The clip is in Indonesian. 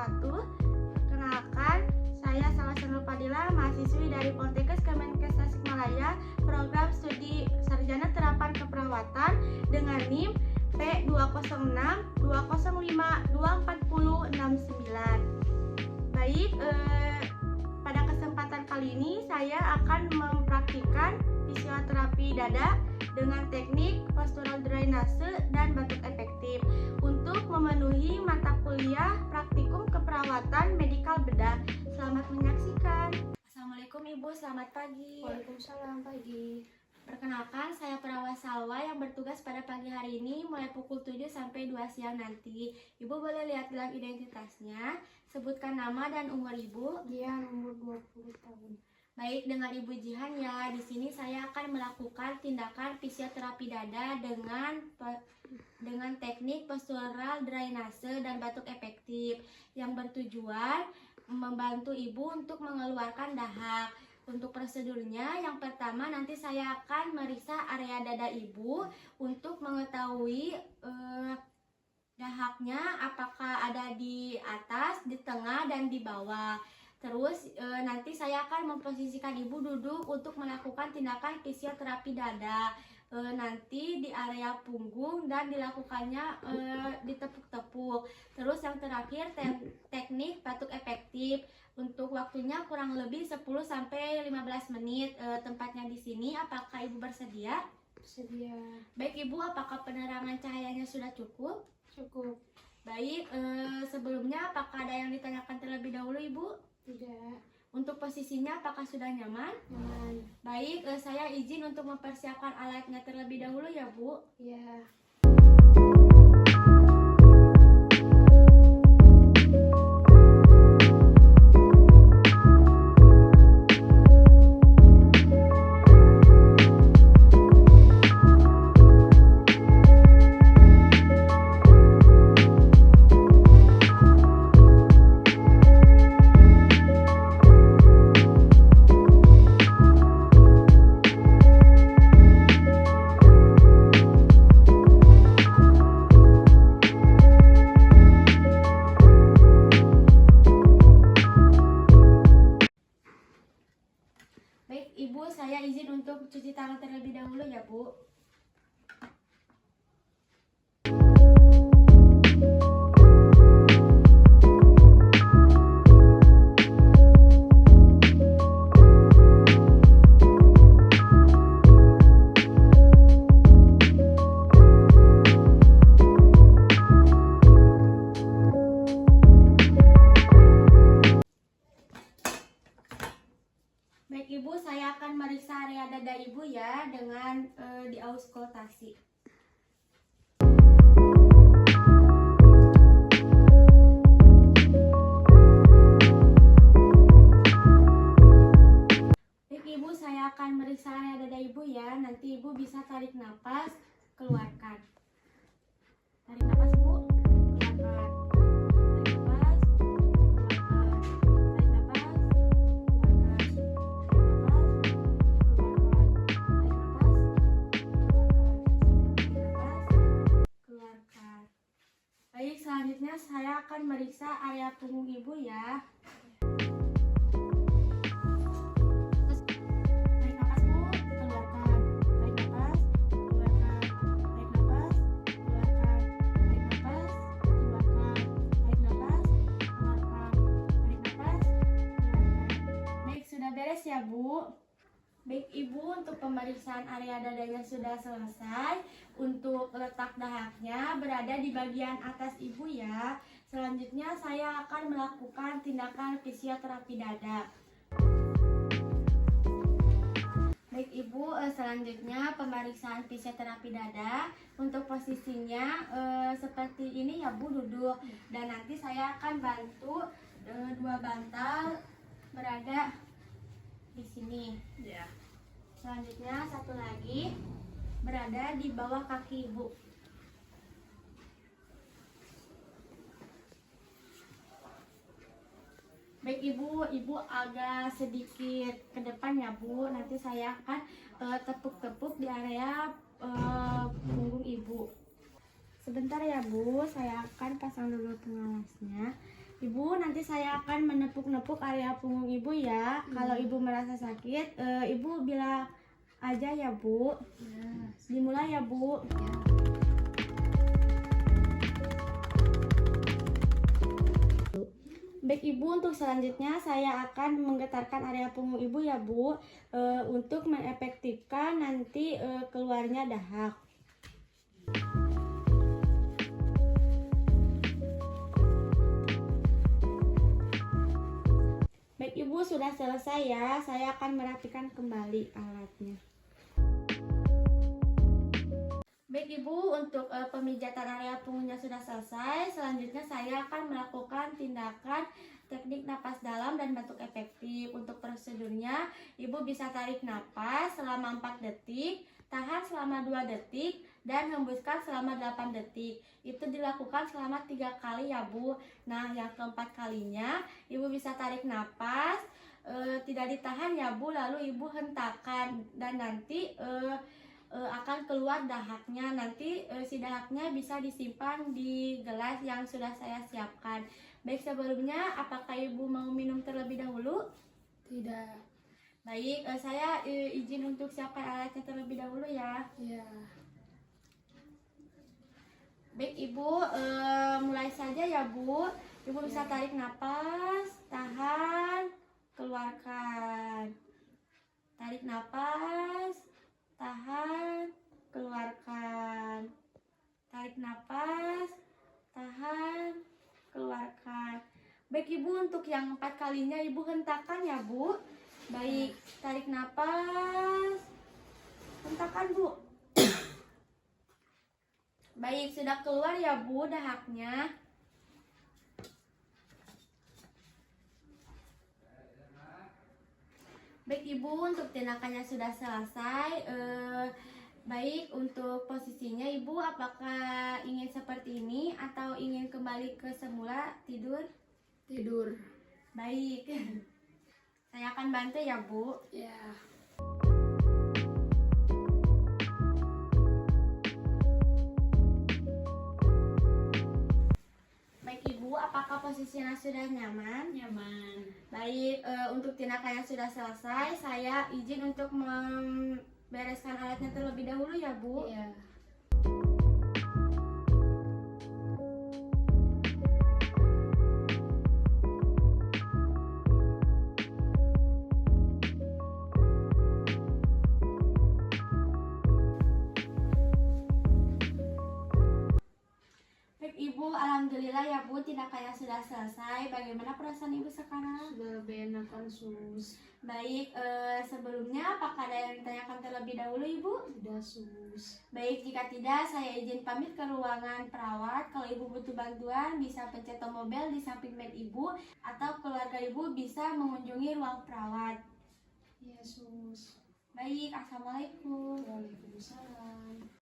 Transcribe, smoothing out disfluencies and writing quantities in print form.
wabarakatuh. Perkenalkan, saya Salasa Nur Fadila, mahasiswi dari Poltekkes Kemenkes Tasikmalaya, program studi sarjana terapan keperawatan dengan NIM P20620524069. Baik, pada kesempatan kali ini saya akan mempraktikkan fisioterapi dada dengan teknik postural drainase dan batuk efektif untuk memenuhi mata kuliah praktikum keperawatan medikal bedah. Selamat menyaksikan. Assalamualaikum Ibu, selamat pagi. Waalaikumsalam, pagi. Perkenalkan, saya Perawat Salwa yang bertugas pada pagi hari ini mulai pukul 7 sampai 2 siang nanti. Ibu boleh lihat gelang identitasnya, sebutkan nama dan umur Ibu. Dia umur 20 tahun. Baik, dengan Ibu Jihan ya. Di sini saya akan melakukan tindakan fisioterapi dada dengan teknik postural drainase dan batuk efektif yang bertujuan membantu Ibu untuk mengeluarkan dahak. Untuk prosedurnya, yang pertama nanti saya akan meriksa area dada Ibu untuk mengetahui dahaknya apakah ada di atas, di tengah, dan di bawah. Terus nanti saya akan memposisikan Ibu duduk untuk melakukan tindakan fisioterapi dada. Nanti di area punggung dan dilakukannya ditepuk-tepuk. Terus yang terakhir teknik batuk efektif. Untuk waktunya kurang lebih 10 sampai 15 menit. Tempatnya di sini. Apakah Ibu bersedia? Bersedia. Baik Ibu, apakah penerangan cahayanya sudah cukup? Cukup. Baik, sebelumnya apakah ada yang ditanyakan terlebih dahulu Ibu? Tidak. Untuk posisinya apakah sudah nyaman? Nyaman. Baik, saya izin untuk mempersiapkan alatnya terlebih dahulu ya Bu. Ya. Baik Ibu, saya izin untuk cuci tangan terlebih dahulu ya Bu. Baik Ibu, saya akan meriksa area dada Ibu ya dengan diauskultasi. Baik Ibu, saya akan meriksa area dada Ibu ya. Nanti Ibu bisa tarik nafas, keluarkan. Tarik nafas Bu, keluarkan. Tarik nafas, keluarkan. Baik, selanjutnya saya akan meriksa area punggung Ibu ya. Tarik nafas Bu, keluarkan. Tarik nafas, keluarkan. Tarik nafas, keluarkan. Tarik nafas, keluarkan. Tarik nafas, keluarkan. Tarik nafas, keluarkan. Baik, sudah beres ya Bu. Baik Ibu, untuk pemeriksaan area dadanya sudah selesai. Untuk letak dahaknya berada di bagian atas Ibu ya. Selanjutnya saya akan melakukan tindakan fisioterapi dada. Baik Ibu, selanjutnya pemeriksaan fisioterapi dada. Untuk posisinya seperti ini ya Bu, duduk. Dan nanti saya akan bantu dua bantal berada di sini. Ya. Selanjutnya satu lagi berada di bawah kaki Ibu. Baik Ibu agak sedikit ke depan ya Bu. Nanti saya akan tepuk-tepuk di area punggung Ibu. Sebentar ya Bu, saya akan pasang dulu pengawasnya. Ibu, nanti saya akan menepuk-nepuk area punggung ibu ya. Kalau ibu merasa sakit, ibu bilang aja ya bu. Ya. Dimulai ya bu. Ya. Baik ibu, untuk selanjutnya saya akan menggetarkan area punggung ibu ya bu, untuk mengefektifkan nanti keluarnya dahak. Baik ibu, sudah selesai ya. Saya akan merapikan kembali alatnya. Baik ibu, untuk pemijatan area punggungnya sudah selesai. Selanjutnya saya akan melakukan tindakan teknik napas dalam dan batuk efektif. Untuk prosedurnya, ibu bisa tarik napas selama 4 detik, tahan selama 2 detik, dan hembuskan selama 8 detik. Itu dilakukan selama 3 kali ya bu. Nah, yang keempat kalinya ibu bisa tarik napas, tidak ditahan ya bu, lalu ibu hentakan, dan nanti akan keluar dahaknya. Nanti si dahaknya bisa disimpan di gelas yang sudah saya siapkan. Baik, sebelumnya apakah ibu mau minum terlebih dahulu? Tidak. Baik, saya izin untuk siapkan alatnya terlebih dahulu ya. Ya. Baik ibu, mulai saja ya bu. Ibu bisa tarik napas, tahan, keluarkan. Tarik napas, tahan, keluarkan. Tarik napas, tahan, keluarkan. Baik ibu, untuk yang 4 kalinya ibu hentakan ya bu. Baik, tarik napas, hentakan bu. Baik, sudah keluar ya bu dahaknya. Baik ibu, untuk tindakannya sudah selesai. Baik, untuk posisinya ibu apakah ingin seperti ini atau ingin kembali ke semula tidur? Tidur. Baik, saya akan bantu ya bu. Ya. Baik ibu, apakah posisinya sudah nyaman? Nyaman. Baik, untuk tindakannya sudah selesai. Saya izin untuk membereskan alatnya terlebih dahulu ya bu. Ya. Baik ibu, alhamdulillah ya bu, tindakannya sudah selesai. Bagaimana perasaan ibu sekarang? Sudah lebih enakan sus. Baik, sebelumnya apakah ada yang ditanyakan terlebih dahulu ibu? Tidak sus. Baik, jika tidak saya izin pamit ke ruangan perawat. Kalau ibu butuh bantuan bisa pencet tombol bel di samping bed ibu, atau keluarga ibu bisa mengunjungi ruang perawat. Ya sus. Baik, assalamualaikum. Waalaikumsalam.